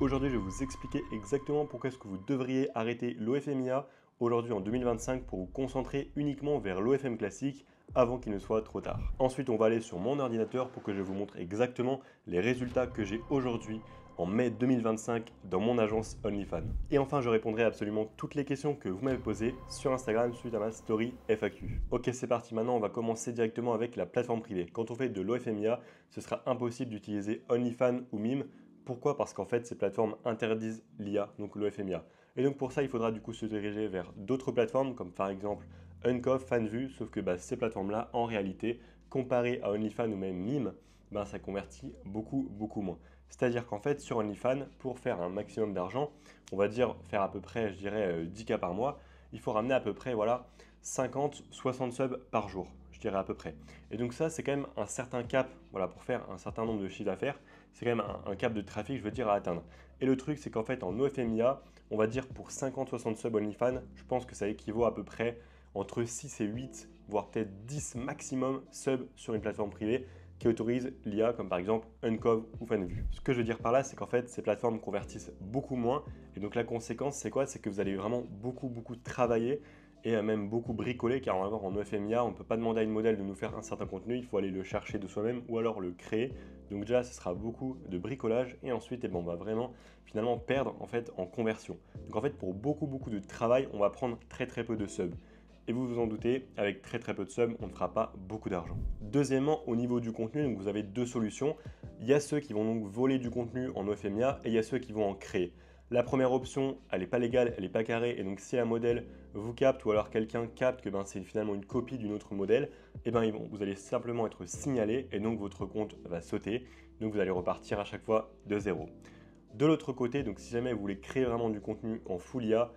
Aujourd'hui, je vais vous expliquer exactement pourquoi est-ce que vous devriez arrêter l'OFMIA aujourd'hui en 2025 pour vous concentrer uniquement vers l'OFM classique avant qu'il ne soit trop tard. Ensuite, on va aller sur mon ordinateur pour que je vous montre exactement les résultats que j'ai aujourd'hui en mai 2025 dans mon agence OnlyFans. Et enfin, je répondrai à absolument toutes les questions que vous m'avez posées sur Instagram suite à ma story FAQ. Ok, c'est parti. Maintenant, on va commencer directement avec la plateforme privée. Quand on fait de l'OFMIA, ce sera impossible d'utiliser OnlyFans ou Mime. Pourquoi? Parce qu'en fait, ces plateformes interdisent l'IA, donc l'OFMIA. Et donc pour ça, il faudra du coup se diriger vers d'autres plateformes, comme par exemple Uncoff, FanVu, sauf que ces plateformes-là, en réalité, comparées à OnlyFans ou même Mime, ça convertit beaucoup moins. C'est-à-dire qu'en fait, sur OnlyFans, pour faire un maximum d'argent, on va dire faire à peu près, je dirais, 10K par mois, il faut ramener à peu près, voilà, 50-60 subs par jour, je dirais à peu près. Et donc ça, c'est quand même un certain cap, voilà, pour faire un certain nombre de chiffres d'affaires, c'est quand même un cap de trafic, je veux dire, à atteindre. Et le truc, c'est qu'en fait, en OFMIA, on va dire pour 50-60 subs OnlyFans, je pense que ça équivaut à peu près entre 6 et 8, voire peut-être 10 maximum subs sur une plateforme privée qui autorise l'IA, comme par exemple Uncov ou FanVu. Ce que je veux dire par là, c'est qu'en fait, ces plateformes convertissent beaucoup moins. Et donc la conséquence, c'est quoi? C'est que vous allez vraiment beaucoup travailler et même beaucoup bricoler, car en OFMIA, on ne peut pas demander à une modèle de nous faire un certain contenu, il faut aller le chercher de soi-même ou alors le créer. Donc déjà, ce sera beaucoup de bricolage et ensuite, on va vraiment finalement perdre en fait en conversion. Donc en fait, pour beaucoup de travail, on va prendre très peu de subs. Et vous vous en doutez, avec très peu de subs, on ne fera pas beaucoup d'argent. Deuxièmement, au niveau du contenu, donc vous avez deux solutions. Il y a ceux qui vont donc voler du contenu en OFMIA et il y a ceux qui vont en créer. La première option, elle n'est pas légale, elle n'est pas carrée, et donc si la modèle vous capte ou alors quelqu'un capte que c'est finalement une copie d'une autre modèle, vous allez simplement être signalé et donc votre compte va sauter. Donc vous allez repartir à chaque fois de zéro. De l'autre côté, donc si jamais vous voulez créer vraiment du contenu en full IA,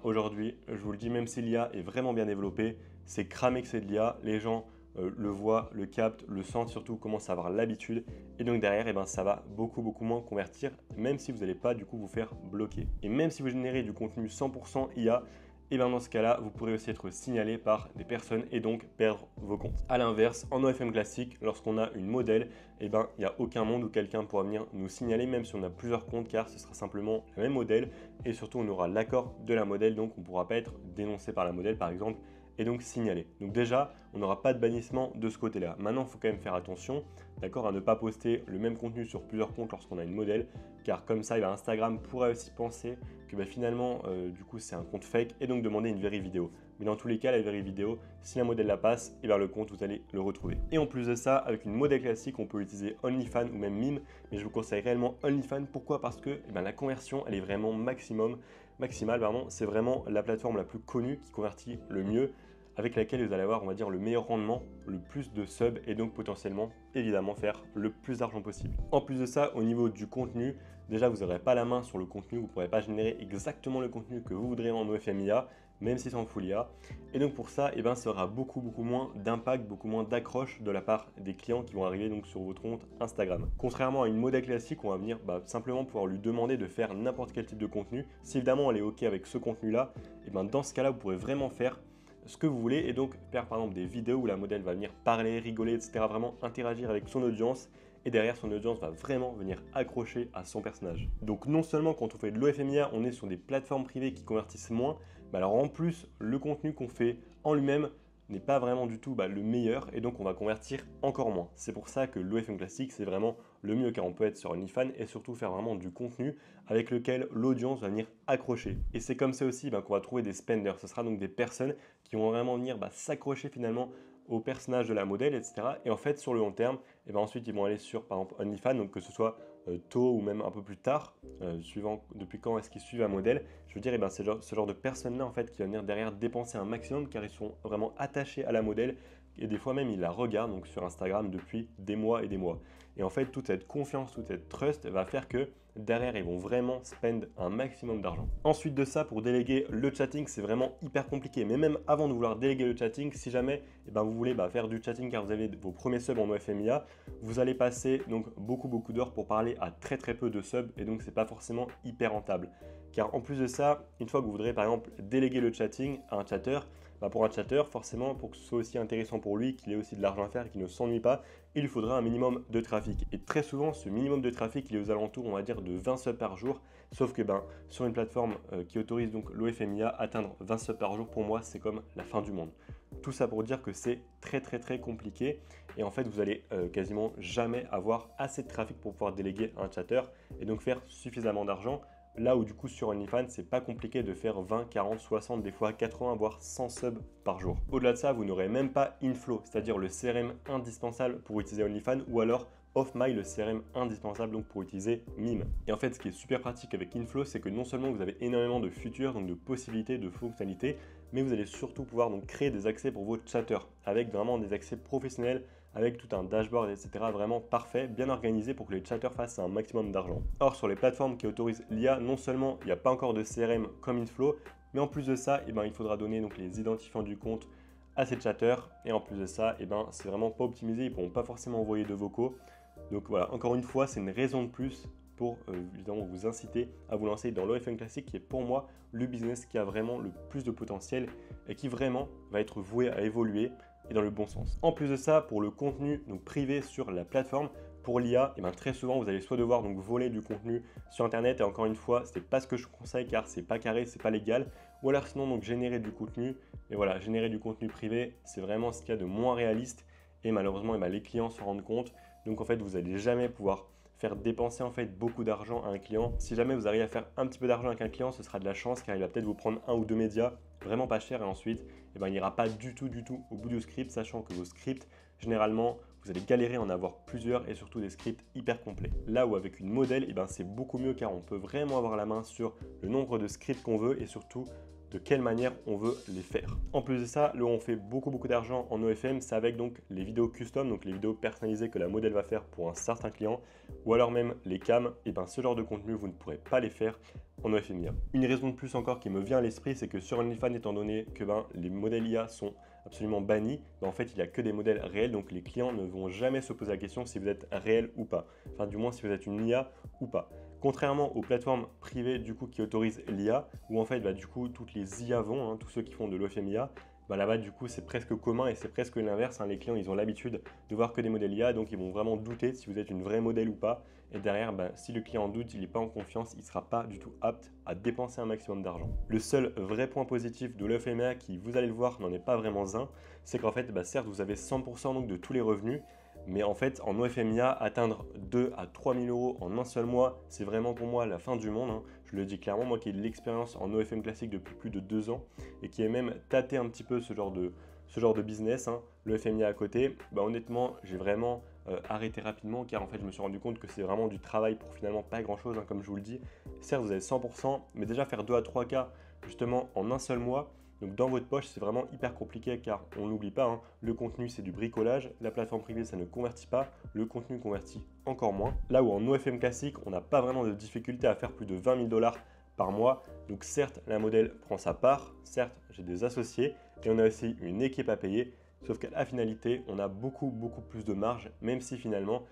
aujourd'hui, je vous le dis, même si l'IA est vraiment bien développée, c'est cramé que c'est de l'IA, les gens le voient, le captent, le sentent surtout, commencent à avoir l'habitude, et donc derrière, ça va beaucoup moins convertir, même si vous n'allez pas du coup vous faire bloquer. Et même si vous générez du contenu 100% IA, dans ce cas-là, vous pourrez aussi être signalé par des personnes et donc perdre vos comptes. A l'inverse, en OFM classique, lorsqu'on a une modèle, il n'y a aucun monde où quelqu'un pourra venir nous signaler, même si on a plusieurs comptes, car ce sera simplement le même modèle et surtout on aura l'accord de la modèle, donc on ne pourra pas être dénoncé par la modèle par exemple et donc signalé. Donc déjà, on n'aura pas de bannissement de ce côté-là. Maintenant, il faut quand même faire attention, d'accord, à ne pas poster le même contenu sur plusieurs comptes lorsqu'on a une modèle, car comme ça, Instagram pourrait aussi penser que finalement, du coup, c'est un compte fake et donc demander une vérif vidéo. Mais dans tous les cas, la vérif vidéo, si la modèle la passe, le compte, vous allez le retrouver. Et en plus de ça, avec une modèle classique, on peut utiliser OnlyFans ou même Mime, mais je vous conseille réellement OnlyFans. Pourquoi? Parce que la conversion, elle est vraiment maximale, c'est vraiment la plateforme la plus connue qui convertit le mieux, avec laquelle vous allez avoir, on va dire, le meilleur rendement, le plus de subs et donc potentiellement, évidemment, faire le plus d'argent possible. En plus de ça, au niveau du contenu, déjà, vous n'aurez pas la main sur le contenu, vous ne pourrez pas générer exactement le contenu que vous voudrez en OFMIA, même si c'est en full IA. Et donc pour ça, ça aura beaucoup moins d'impact, beaucoup moins d'accroche de la part des clients qui vont arriver donc sur votre compte Instagram. Contrairement à une modèle classique, on va venir simplement pouvoir lui demander de faire n'importe quel type de contenu. Si évidemment elle est OK avec ce contenu-là, dans ce cas-là, vous pourrez vraiment faire ce que vous voulez et donc faire par exemple des vidéos où la modèle va venir parler, rigoler, etc. Vraiment interagir avec son audience et derrière son audience va vraiment venir accrocher à son personnage. Donc non seulement quand on fait de l'OFMIA, on est sur des plateformes privées qui convertissent moins, mais alors en plus le contenu qu'on fait en lui-même n'est pas vraiment du tout le meilleur et donc on va convertir encore moins. C'est pour ça que l'OFM classique c'est vraiment le mieux car on peut être sur OnlyFans et surtout faire vraiment du contenu avec lequel l'audience va venir accrocher. Et c'est comme ça aussi qu'on va trouver des spenders. Ce sera donc des personnes qui vont vraiment venir s'accrocher finalement au personnage de la modèle, etc. Et en fait, sur le long terme, ensuite, ils vont aller sur, par exemple, OnlyFans, donc que ce soit tôt ou même un peu plus tard, suivant depuis quand est-ce qu'ils suivent un modèle. Je veux dire, c'est ce genre de personnes-là, en fait, qui va venir derrière dépenser un maximum, car ils sont vraiment attachés à la modèle, et des fois même, ils la regardent donc sur Instagram depuis des mois et des mois. Et en fait, toute cette confiance, toute cette trust va faire que derrière, ils vont vraiment spend un maximum d'argent. Ensuite de ça, pour déléguer le chatting, c'est vraiment hyper compliqué. Mais même avant de vouloir déléguer le chatting, si jamais vous voulez faire du chatting car vous avez vos premiers subs en OFMIA, vous allez passer donc beaucoup d'heures pour parler à très peu de subs et donc c'est pas forcément hyper rentable. Car en plus de ça, une fois que vous voudrez par exemple déléguer le chatting à un chatteur, pour un chatteur, forcément, pour que ce soit aussi intéressant pour lui, qu'il ait aussi de l'argent à faire et qu'il ne s'ennuie pas, il lui faudra un minimum de trafic. Et très souvent, ce minimum de trafic, il est aux alentours, on va dire, de 20 subs par jour. Sauf que sur une plateforme qui autorise donc l'OFMIA, atteindre 20 subs par jour, pour moi, c'est comme la fin du monde. Tout ça pour dire que c'est très compliqué. Et en fait, vous allez quasiment jamais avoir assez de trafic pour pouvoir déléguer un chatter et donc faire suffisamment d'argent. Là où du coup sur OnlyFans, c'est pas compliqué de faire 20, 40, 60, des fois 80, voire 100 subs par jour. Au-delà de ça, vous n'aurez même pas Inflow, c'est-à-dire le CRM indispensable pour utiliser OnlyFans, ou alors OffMy, le CRM indispensable donc pour utiliser Mime. Et en fait, ce qui est super pratique avec Inflow, c'est que non seulement vous avez énormément de features, donc de possibilités, de fonctionnalités, mais vous allez surtout pouvoir donc créer des accès pour vos chatters, avec vraiment des accès professionnels, avec tout un dashboard, etc. vraiment parfait, bien organisé pour que les chatters fassent un maximum d'argent. Or, sur les plateformes qui autorisent l'IA, non seulement il n'y a pas encore de CRM comme Inflow, mais en plus de ça, il faudra donner donc les identifiants du compte à ces chatters. Et en plus de ça, c'est vraiment pas optimisé, ils ne pourront pas forcément envoyer de vocaux. Donc voilà, encore une fois, c'est une raison de plus pour évidemment vous inciter à vous lancer dans l'OFM classique, qui est pour moi le business qui a vraiment le plus de potentiel et qui vraiment va être voué à évoluer et dans le bon sens. En plus de ça, pour le contenu donc privé sur la plateforme, pour l'IA, très souvent vous allez soit devoir donc voler du contenu sur internet, et encore une fois, c'est pas ce que je conseille car c'est pas carré, c'est pas légal, ou alors sinon donc générer du contenu. Et voilà, générer du contenu privé, c'est vraiment ce qu'il y a de moins réaliste, et malheureusement les clients s'en rendent compte. Donc en fait, vous n'allez jamais pouvoir faire dépenser en fait beaucoup d'argent à un client. Si jamais vous arrivez à faire un petit peu d'argent avec un client, ce sera de la chance, car il va peut-être vous prendre un ou deux médias vraiment pas cher, et ensuite il n'ira pas du tout au bout du script, sachant que vos scripts, généralement, vous allez galérer à en avoir plusieurs, et surtout des scripts hyper complets. Là où avec une modèle, c'est beaucoup mieux, car on peut vraiment avoir la main sur le nombre de scripts qu'on veut et surtout de quelle manière on veut les faire. En plus de ça, là où on fait beaucoup d'argent en OFM, c'est avec donc les vidéos custom, donc les vidéos personnalisées que la modèle va faire pour un certain client, ou alors même les cams. Ce genre de contenu, vous ne pourrez pas les faire en OFMIA. Une raison de plus encore qui me vient à l'esprit, c'est que sur OnlyFans, étant donné que les modèles IA sont absolument bannis, en fait il n'y a que des modèles réels, donc les clients ne vont jamais se poser la question si vous êtes réel ou pas, enfin du moins si vous êtes une IA ou pas. Contrairement aux plateformes privées du coup qui autorisent l'IA, où en fait du coup toutes les IA vont, tous ceux qui font de l'OFMIA, là-bas du coup c'est presque commun, et c'est presque l'inverse, les clients ils ont l'habitude de voir que des modèles IA, donc ils vont vraiment douter si vous êtes une vraie modèle ou pas, et derrière si le client doute, il n'est pas en confiance, il ne sera pas du tout apte à dépenser un maximum d'argent. Le seul vrai point positif de l'OFMIA, qui vous allez le voir n'en est pas vraiment un, c'est qu'en fait certes vous avez 100% donc de tous les revenus, mais en fait, en OFMIA, atteindre 2 à 3 000 euros en un seul mois, c'est vraiment pour moi la fin du monde. Je le dis clairement, moi qui ai de l'expérience en OFM classique depuis plus de 2 ans et qui ai même tâté un petit peu ce genre de business, l'OFMIA à côté, honnêtement, j'ai vraiment arrêté rapidement, car en fait, je me suis rendu compte que c'est vraiment du travail pour finalement pas grand chose, comme je vous le dis. Certes, vous avez 100%, mais déjà faire 2 à 3 cas justement en un seul mois, donc dans votre poche, c'est vraiment hyper compliqué, car on n'oublie pas, le contenu c'est du bricolage, la plateforme privée ça ne convertit pas, le contenu convertit encore moins. Là où en OFM classique, on n'a pas vraiment de difficulté à faire plus de 20 000 $ par mois. Donc certes, la modèle prend sa part, certes j'ai des associés, et on a aussi une équipe à payer, sauf qu'à la finalité, on a beaucoup plus de marge, même si finalement,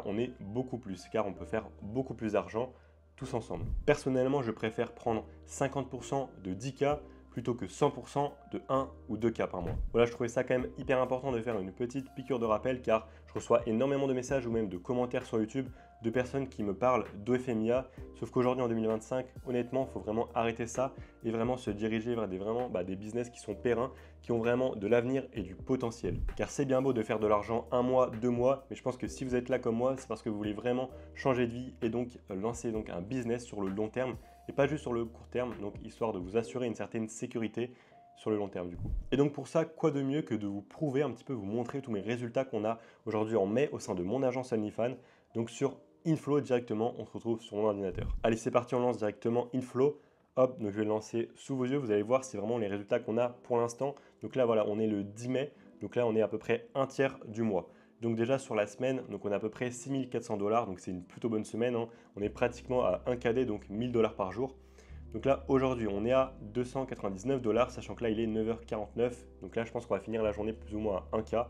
on est beaucoup plus, car on peut faire beaucoup plus d'argent tous ensemble. Personnellement, je préfère prendre 50% de 10K plutôt que 100% de 1 ou 2 cas par mois. Voilà, je trouvais ça quand même hyper important de faire une petite piqûre de rappel, car je reçois énormément de messages ou même de commentaires sur YouTube de personnes qui me parlent d'OFMIA, sauf qu'aujourd'hui en 2025, honnêtement, il faut vraiment arrêter ça et vraiment se diriger vers des business qui sont pérennes, qui ont vraiment de l'avenir et du potentiel. Car c'est bien beau de faire de l'argent 1 mois, 2 mois, mais je pense que si vous êtes là comme moi, c'est parce que vous voulez vraiment changer de vie et donc lancer un business sur le long terme et pas juste sur le court terme, donc histoire de vous assurer une certaine sécurité sur le long terme du coup. Et donc pour ça, quoi de mieux que de vous prouver un petit peu, vous montrer tous mes résultats qu'on a aujourd'hui en mai au sein de mon agence OnlyFans, donc sur Inflow directement, on se retrouve sur mon ordinateur. Allez, c'est parti, on lance directement Inflow. Hop, donc je vais le lancer sous vos yeux, vous allez voir c'est vraiment les résultats qu'on a pour l'instant. Donc là voilà, on est le 10 mai, donc là on est à peu près un tiers du mois. Donc déjà sur la semaine, donc on a à peu près 6 400 $, donc c'est une plutôt bonne semaine, On est pratiquement à 1 KD, donc 1000 $ par jour. Donc là aujourd'hui on est à 299 $, sachant que là il est 9h49, donc là je pense qu'on va finir la journée plus ou moins à 1K.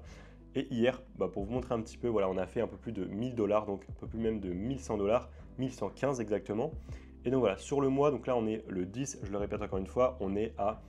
Et hier, pour vous montrer un petit peu, voilà, on a fait un peu plus de 1000 $, donc un peu plus même de 1100 $, 1115 exactement. Et donc voilà, sur le mois, donc là on est le 10, je le répète encore une fois, on est à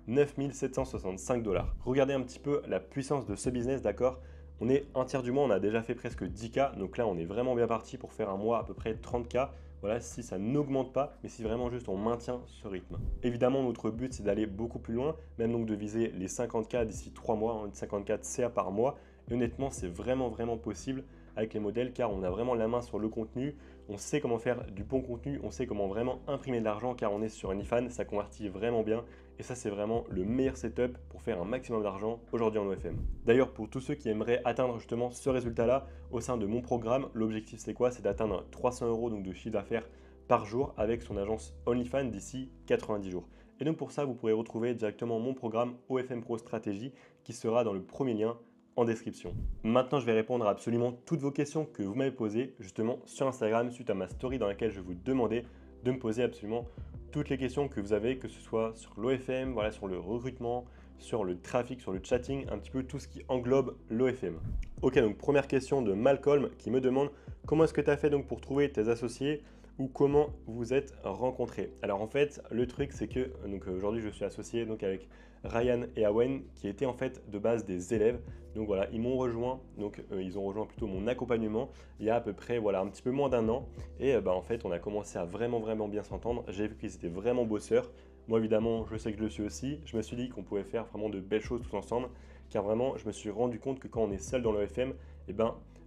9 765 $. Regardez un petit peu la puissance de ce business, d'accord? On est un tiers du mois, on a déjà fait presque 10K, donc là on est vraiment bien parti pour faire un mois à peu près 30K. Voilà, si ça n'augmente pas, mais si vraiment juste on maintient ce rythme. Évidemment, notre but c'est d'aller beaucoup plus loin, même donc de viser les 50K d'ici 3 mois, 54 CA par mois. Et honnêtement, c'est vraiment possible avec les modèles car on a vraiment la main sur le contenu, on sait comment faire du bon contenu, on sait comment vraiment imprimer de l'argent car on est sur OnlyFans, ça convertit vraiment bien et ça c'est vraiment le meilleur setup pour faire un maximum d'argent aujourd'hui en OFM. D'ailleurs, pour tous ceux qui aimeraient atteindre justement ce résultat-là au sein de mon programme, l'objectif c'est quoi? C'est d'atteindre 300 € donc de chiffre d'affaires par jour avec son agence OnlyFans d'ici 90 jours. Et donc pour ça, vous pourrez retrouver directement mon programme OFM Pro Stratégie qui sera dans le premier lien en description. Maintenant, je vais répondre à absolument toutes vos questions que vous m'avez posées justement sur Instagram suite à ma story dans laquelle je vous demandais de me poser absolument toutes les questions que vous avez, que ce soit sur l'OFM, voilà, sur le recrutement, sur le trafic, sur le chatting, un petit peu tout ce qui englobe l'OFM. Ok, donc première question de Malcolm qui me demande comment est-ce que tu as fait donc pour trouver tes associés ou comment vous êtes rencontrés. Alors en fait, le truc c'est que donc aujourd'hui je suis associé donc avec Ryan et Awen qui étaient en fait de base des élèves. Donc voilà, ils m'ont rejoint, donc ils ont rejoint plutôt mon accompagnement il y a à peu près voilà un petit peu moins d'un an et en fait on a commencé à vraiment bien s'entendre. J'ai vu qu'ils étaient vraiment bosseurs. Moi évidemment, je sais que je le suis aussi. Je me suis dit qu'on pouvait faire vraiment de belles choses tous ensemble car vraiment je me suis rendu compte que quand on est seul dans le FM,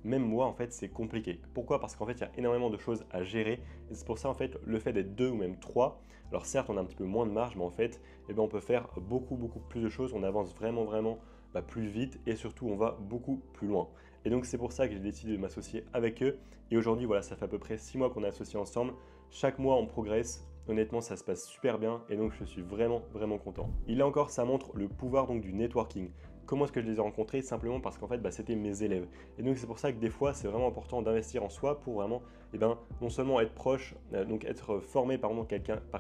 même moi en fait c'est compliqué. Pourquoi? Parce qu'en fait il y a énormément de choses à gérer et c'est pour ça en fait le fait d'être deux ou même trois, alors certes on a un petit peu moins de marge mais en fait on peut faire beaucoup plus de choses, on avance vraiment plus vite et surtout on va beaucoup plus loin. Et donc c'est pour ça que j'ai décidé de m'associer avec eux et aujourd'hui voilà ça fait à peu près 6 mois qu'on est associés ensemble, chaque mois on progresse. Honnêtement, ça se passe super bien et donc je suis vraiment content. Et là encore, ça montre le pouvoir donc du networking. Comment est-ce que je les ai rencontrés? Simplement parce qu'en fait, c'était mes élèves. Et donc c'est pour ça que des fois, c'est vraiment important d'investir en soi pour vraiment, non seulement être proche, donc être formé par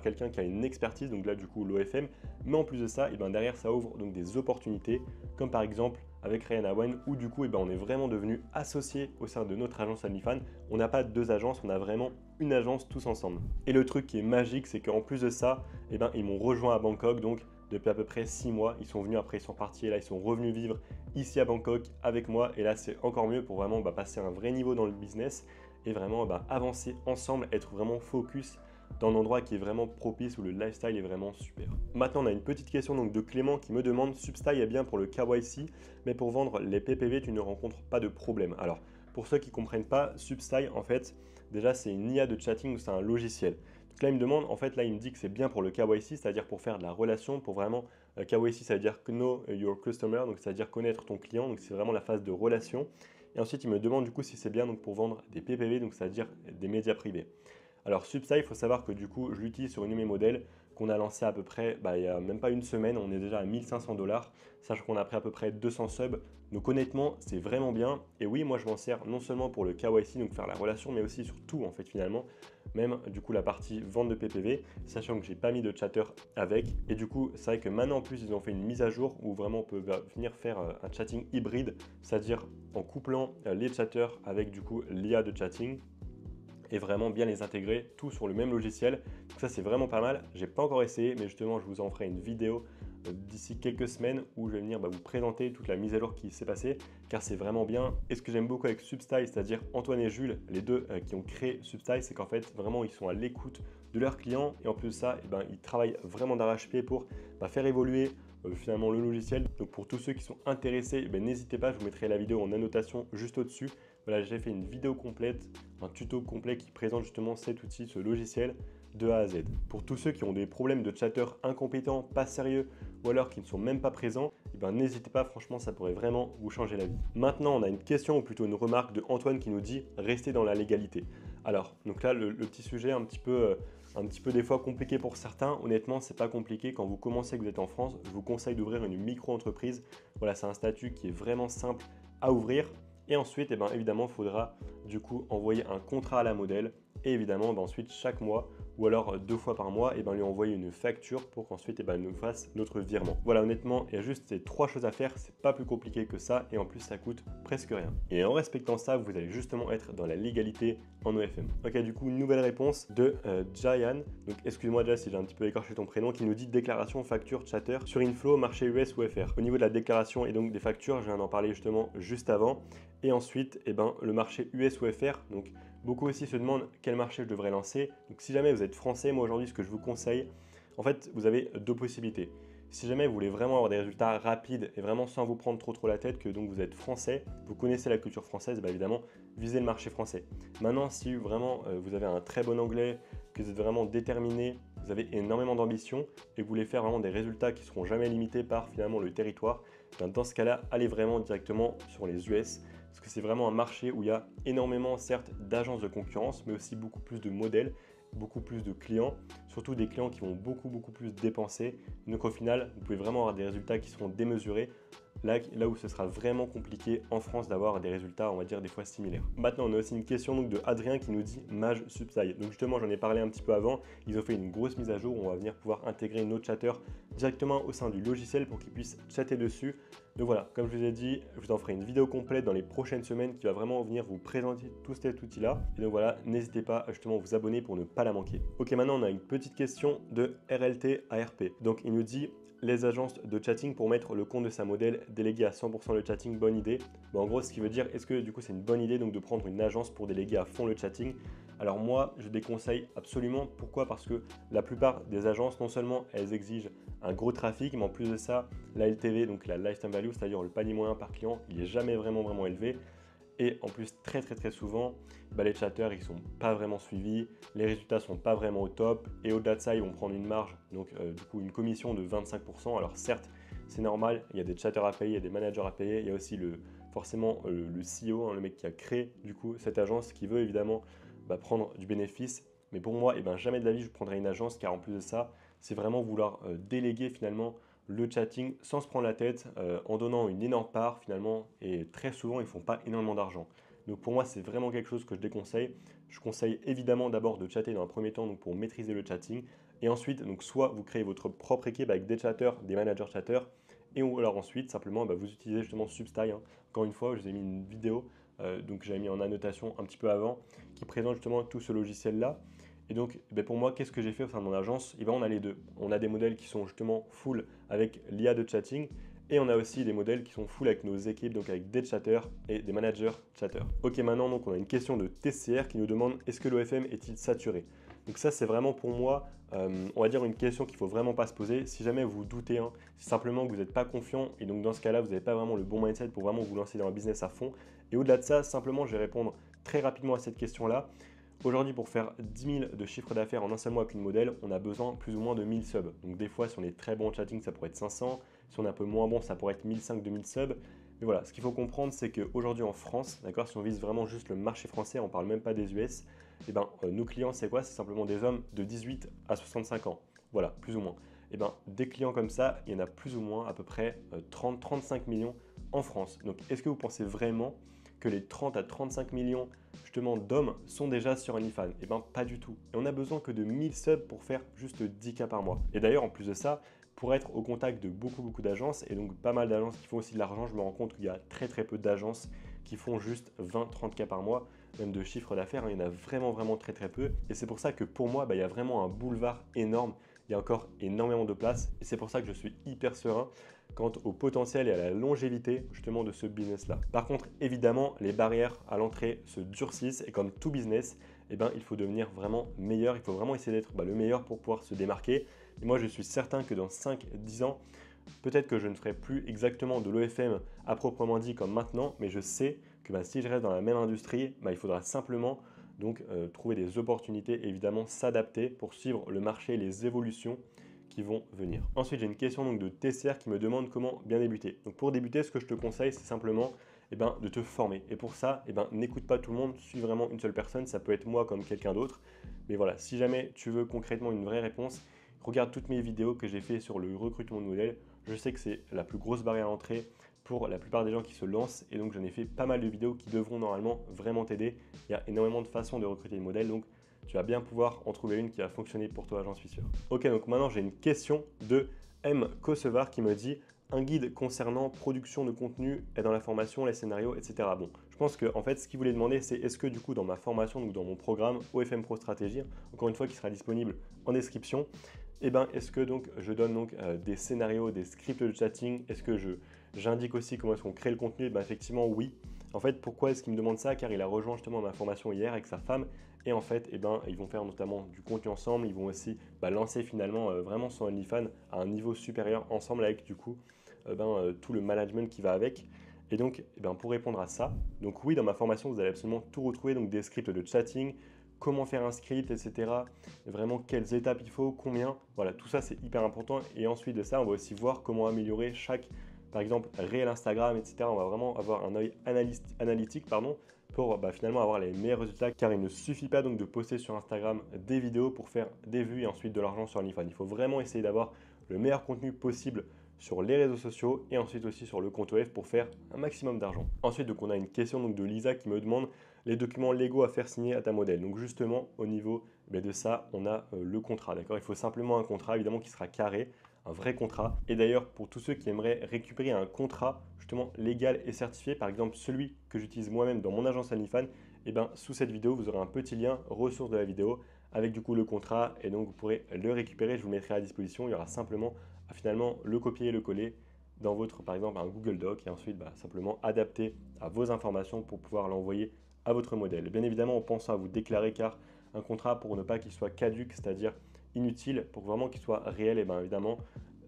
quelqu'un qui a une expertise, donc là du coup l'OFM, mais en plus de ça, derrière ça ouvre donc des opportunités, comme par exemple avec Ryan Awen, où du coup on est vraiment devenu associés au sein de notre agence OnlyFans. On n'a pas deux agences, on a vraiment une agence tous ensemble. Et le truc qui est magique, c'est qu'en plus de ça, ils m'ont rejoint à Bangkok, donc depuis à peu près 6 mois. Ils sont venus après, ils sont partis et là ils sont revenus vivre ici à Bangkok avec moi. Et là c'est encore mieux pour vraiment passer un vrai niveau dans le business et vraiment avancer ensemble, être vraiment focus dans un endroit qui est vraiment propice où le lifestyle est vraiment super. Maintenant on a une petite question donc de Clément qui me demande: Substyle est bien pour le KYC, mais pour vendre les PPV tu ne rencontres pas de problème. Alors pour ceux qui ne comprennent pas, Substyle en fait déjà c'est une IA de chatting ou c'est un logiciel. Donc là il me demande, en fait là il me dit que c'est bien pour le KYC, c'est-à-dire pour faire de la relation, pour vraiment KYC ça veut dire Know Your Customer, donc c'est-à-dire connaître ton client, donc c'est vraiment la phase de relation. Et ensuite il me demande du coup si c'est bien donc pour vendre des PPV, donc c'est-à-dire des médias privés. Alors Substyle, il faut savoir que du coup, je l'utilise sur une de mes modèles qu'on a lancé à peu près, il n'y a même pas une semaine, on est déjà à 1500 $, sachant qu'on a pris à peu près 200 subs. Donc honnêtement, c'est vraiment bien. Et oui, moi je m'en sers non seulement pour le KYC, donc faire la relation, mais aussi sur tout en fait finalement. Même du coup la partie vente de PPV, sachant que j'ai pas mis de chatter avec. Et du coup, c'est vrai que maintenant en plus, ils ont fait une mise à jour où vraiment on peut venir faire un chatting hybride, c'est-à-dire en couplant les chatters avec du coup l'IA de chatting et vraiment bien les intégrer tout sur le même logiciel. Donc ça c'est vraiment pas mal. J'ai pas encore essayé, mais justement je vous en ferai une vidéo d'ici quelques semaines où je vais venir vous présenter toute la mise à jour qui s'est passée, car c'est vraiment bien. Et ce que j'aime beaucoup avec Substyle, c'est-à-dire Antoine et Jules, les deux qui ont créé Substyle, c'est qu'en fait vraiment ils sont à l'écoute de leurs clients et en plus de ça, ils travaillent vraiment d'arrache-pied pour faire évoluer finalement le logiciel. Donc pour tous ceux qui sont intéressés, n'hésitez pas, je vous mettrai la vidéo en annotation juste au-dessus. Voilà, j'ai fait une vidéo complète, un tuto complet qui présente justement cet outil, ce logiciel de A à Z. Pour tous ceux qui ont des problèmes de chatter incompétents, pas sérieux ou alors qui ne sont même pas présents, n'hésitez pas, franchement ça pourrait vraiment vous changer la vie. Maintenant on a une question ou plutôt une remarque de Antoine qui nous dit: restez dans la légalité. Alors, donc là le petit sujet un petit peu des fois compliqué pour certains. Honnêtement, c'est pas compliqué. Quand vous commencez, que vous êtes en France, je vous conseille d'ouvrir une micro-entreprise. Voilà, c'est un statut qui est vraiment simple à ouvrir. Et ensuite, évidemment, il faudra du coup envoyer un contrat à la modèle et évidemment ensuite chaque mois ou alors 2 fois par mois lui envoyer une facture pour qu'ensuite il nous fasse notre virement. Voilà, honnêtement il y a juste ces 3 choses à faire, c'est pas plus compliqué que ça et en plus ça coûte presque rien. Et en respectant ça, vous allez justement être dans la légalité en OFM. Ok, du coup, une nouvelle réponse de Jayan. Donc, excuse-moi déjà si j'ai un petit peu écorché ton prénom, qui nous dit déclaration, facture, chatter sur Inflow, marché US ou FR. Au niveau de la déclaration et donc des factures, je viens d'en parler justement juste avant. Et ensuite, le marché US ou FR. Donc, beaucoup aussi se demandent quel marché je devrais lancer. Donc, si jamais vous êtes français, moi aujourd'hui, ce que je vous conseille, en fait, vous avez 2 possibilités. Si jamais vous voulez vraiment avoir des résultats rapides et vraiment sans vous prendre trop la tête, que donc vous êtes français, vous connaissez la culture française, évidemment, visez le marché français. Maintenant, si vraiment vous avez un très bon anglais, que vous êtes vraiment déterminé, vous avez énormément d'ambition et que vous voulez faire vraiment des résultats qui ne seront jamais limités par finalement le territoire, dans ce cas-là, allez vraiment directement sur les US parce que c'est vraiment un marché où il y a énormément, certes, d'agences de concurrence, mais aussi beaucoup plus de modèles, beaucoup plus de clients, surtout des clients qui vont beaucoup plus dépenser. Donc au final, vous pouvez vraiment avoir des résultats qui seront démesurés, là où ce sera vraiment compliqué en France d'avoir des résultats, on va dire, des fois similaires. Maintenant, on a aussi une question donc, de Adrien qui nous dit Mage Subside. Donc justement, j'en ai parlé un petit peu avant, ils ont fait une grosse mise à jour où on va venir pouvoir intégrer nos chatters directement au sein du logiciel pour qu'ils puissent chatter dessus. Donc voilà, comme je vous ai dit, je vous en ferai une vidéo complète dans les prochaines semaines qui va vraiment venir vous présenter tout cet outil-là. Et donc voilà, n'hésitez pas à justement vous abonner pour ne pas la manquer. Ok, maintenant on a une petite question de RLT ARP. Donc il nous dit les agences de chatting pour mettre le compte de sa modèle délégué à 100% le chatting, bonne idée. Bon, en gros, ce qui veut dire, est-ce que du coup c'est une bonne idée donc de prendre une agence pour déléguer à fond le chatting? Alors moi, je déconseille absolument. Pourquoi? Parce que la plupart des agences, non seulement elles exigent un gros trafic, mais en plus de ça, la LTV, donc la lifetime value, c'est-à-dire le panier moyen par client, il n'est jamais vraiment élevé. Et en plus, très souvent, les chatters, ils sont pas vraiment suivis, les résultats sont pas vraiment au top, et au-delà de ça, ils vont prendre une marge, donc du coup une commission de 25%. Alors certes, c'est normal, il y a des chatters à payer, il y a des managers à payer, il y a aussi forcément le CEO, le mec qui a créé du coup cette agence, qui veut évidemment prendre du bénéfice. Mais pour moi, jamais de la vie, je prendrais une agence, car en plus de ça, c'est vraiment vouloir déléguer finalement le chatting sans se prendre la tête, en donnant une énorme part finalement, et très souvent ils font pas énormément d'argent. Donc pour moi c'est vraiment quelque chose que je déconseille. Je conseille évidemment d'abord de chatter dans un premier temps donc pour maîtriser le chatting, et ensuite donc soit vous créez votre propre équipe avec des chatters, des managers chatters, et ou alors ensuite simplement vous utilisez justement Substyle. Encore une fois, je vous ai mis une vidéo, donc j'avais mis en annotation un petit peu avant, qui présente justement tout ce logiciel là. Et donc, pour moi, qu'est-ce que j'ai fait au sein de mon agence? On a les deux. On a des modèles qui sont justement full avec l'IA de chatting, et on a aussi des modèles qui sont full avec nos équipes, donc avec des chatters et des managers chatters. Ok, maintenant, donc, on a une question de TCR qui nous demande est-ce que l'OFM est-il saturé? Donc ça, c'est vraiment pour moi, on va dire une question qu'il ne faut vraiment pas se poser. Si jamais vous doutez, c'est simplement que vous n'êtes pas confiant, et donc dans ce cas-là, vous n'avez pas vraiment le bon mindset pour vraiment vous lancer dans un business à fond. Et au-delà de ça, simplement, je vais répondre très rapidement à cette question-là. Aujourd'hui, pour faire 10 000 de chiffre d'affaires en un seul mois avec une modèle, on a besoin plus ou moins de 1000 subs. Donc des fois, si on est très bon en chatting, ça pourrait être 500. Si on est un peu moins bon, ça pourrait être 1500-2000 subs. Mais voilà, ce qu'il faut comprendre, c'est qu'aujourd'hui en France, d'accord, si on vise vraiment juste le marché français, on ne parle même pas des US, nos clients, c'est quoi? C'est simplement des hommes de 18 à 65 ans. Voilà, plus ou moins. Des clients comme ça, il y en a plus ou moins à peu près 30-35 millions en France. Donc est-ce que vous pensez vraiment que les 30 à 35 millions justement d'hommes sont déjà sur OnlyFans? Pas du tout. Et on a besoin que de 1000 subs pour faire juste 10K par mois. Et d'ailleurs, en plus de ça, pour être au contact de beaucoup d'agences, et donc pas mal d'agences qui font aussi de l'argent, je me rends compte qu'il y a très peu d'agences qui font juste 20-30K par mois, même de chiffre d'affaires, il y en a vraiment très peu. Et c'est pour ça que pour moi, il y a vraiment un boulevard énorme. Il y a encore énormément de place, et c'est pour ça que je suis hyper serein quant au potentiel et à la longévité justement de ce business-là. Par contre, évidemment, les barrières à l'entrée se durcissent, et comme tout business, il faut devenir vraiment meilleur, il faut vraiment essayer d'être le meilleur pour pouvoir se démarquer. Et moi, je suis certain que dans 5-10 ans, peut-être que je ne ferai plus exactement de l'OFM à proprement dit comme maintenant, mais je sais que si je reste dans la même industrie, il faudra simplement donc trouver des opportunités, évidemment s'adapter pour suivre le marché et les évolutions qui vont venir. Ensuite, j'ai une question donc de TCR qui me demande comment bien débuter. Donc pour débuter, ce que je te conseille, c'est simplement de te former. Et pour ça, n'écoute pas tout le monde, suis vraiment une seule personne. Ça peut être moi comme quelqu'un d'autre. Mais voilà, si jamais tu veux concrètement une vraie réponse, regarde toutes mes vidéos que j'ai fait sur le recrutement de modèles. Je sais que c'est la plus grosse barrière à l'entrée pour la plupart des gens qui se lancent, et donc j'en ai fait pas mal de vidéos qui devront normalement vraiment t'aider. Il y a énormément de façons de recruter des modèles, donc tu vas bien pouvoir en trouver une qui va fonctionner pour toi, j'en suis sûr. Ok, donc maintenant j'ai une question de M. Kosevar qui me dit un guide concernant production de contenu et dans la formation, les scénarios, etc. Bon, je pense que en fait, ce qu'il voulait demander, c'est est-ce que du coup, dans ma formation, donc dans mon programme OFM Pro Stratégie, encore une fois, qui sera disponible en description, eh ben, est-ce que donc je donne donc des scénarios, des scripts de chatting? Est-ce que j'indique aussi comment est-ce qu'on crée le contenu? Eh ben, effectivement, oui. En fait, pourquoi est-ce qu'il me demande ça? Car il a rejoint justement ma formation hier avec sa femme. Et en fait, eh ben, ils vont faire notamment du contenu ensemble. Ils vont aussi lancer finalement vraiment son OnlyFans à un niveau supérieur ensemble avec du coup tout le management qui va avec. Et donc, pour répondre à ça, donc oui, dans ma formation, vous allez absolument tout retrouver, donc des scripts de chatting, comment faire un script, etc. Vraiment, quelles étapes il faut, combien. Voilà, tout ça, c'est hyper important. Et ensuite de ça, on va aussi voir comment améliorer chaque, par exemple, réel Instagram, etc. On va vraiment avoir un œil analytique, pour finalement avoir les meilleurs résultats, car il ne suffit pas donc de poster sur Instagram des vidéos pour faire des vues et ensuite de l'argent sur OnlyFans. Il faut vraiment essayer d'avoir le meilleur contenu possible sur les réseaux sociaux et ensuite aussi sur le compte OF pour faire un maximum d'argent. Ensuite, donc, on a une question donc, de Lisa qui me demande les documents légaux à faire signer à ta modèle. Donc justement, au niveau de ça, on a le contrat. D'accord. Il faut simplement un contrat, évidemment, qui sera carré, un vrai contrat. Et d'ailleurs, pour tous ceux qui aimeraient récupérer un contrat justement légal et certifié, par exemple celui que j'utilise moi-même dans mon agence OnlyFans, sous cette vidéo, vous aurez un petit lien ressources de la vidéo avec du coup le contrat et donc vous pourrez le récupérer. Je vous le mettrai à disposition. Il y aura simplement à finalement le copier et le coller dans votre, par exemple, un Google Doc et ensuite simplement adapter à vos informations pour pouvoir l'envoyer à votre modèle. Bien évidemment, en pensant à vous déclarer car un contrat pour ne pas qu'il soit caduque, c'est-à-dire inutile, pour vraiment qu'il soit réel, et bien évidemment,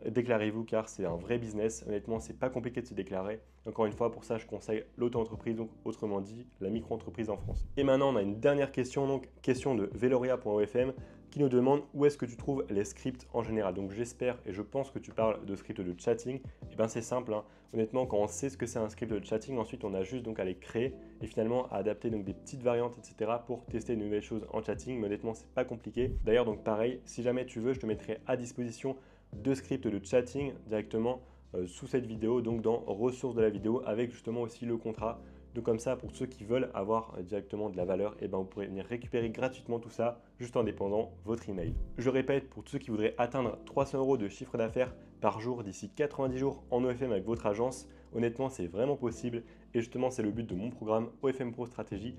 déclarez-vous car c'est un vrai business. Honnêtement, c'est pas compliqué de se déclarer. Encore une fois, pour ça, je conseille l'auto-entreprise, donc autrement dit, la micro-entreprise en France. Et maintenant, on a une dernière question, donc question de veloria.ofm qui nous demande où est-ce que tu trouves les scripts en général. Donc j'espère et je pense que tu parles de scripts de chatting. Et bien c'est simple, hein. Honnêtement, quand on sait ce que c'est un script de chatting, ensuite on a juste donc à les créer et finalement à adapter donc des petites variantes, etc. pour tester de nouvelles choses en chatting. Mais honnêtement, c'est pas compliqué. D'ailleurs, donc pareil, si jamais tu veux, je te mettrai à disposition deux scripts de chatting directement sous cette vidéo, donc dans ressources de la vidéo avec justement aussi le contrat. Donc comme ça, pour ceux qui veulent avoir directement de la valeur, vous pourrez venir récupérer gratuitement tout ça juste en dépendant votre email. Je répète, pour tous ceux qui voudraient atteindre 300 € de chiffre d'affaires par jour d'ici 90 jours en OFM avec votre agence, honnêtement, c'est vraiment possible. Et justement, c'est le but de mon programme OFM Pro Stratégie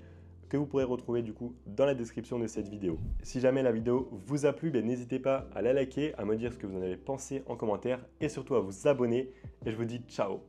que vous pourrez retrouver du coup dans la description de cette vidéo. Si jamais la vidéo vous a plu, n'hésitez pas à la liker, à me dire ce que vous en avez pensé en commentaire et surtout à vous abonner. Et je vous dis ciao!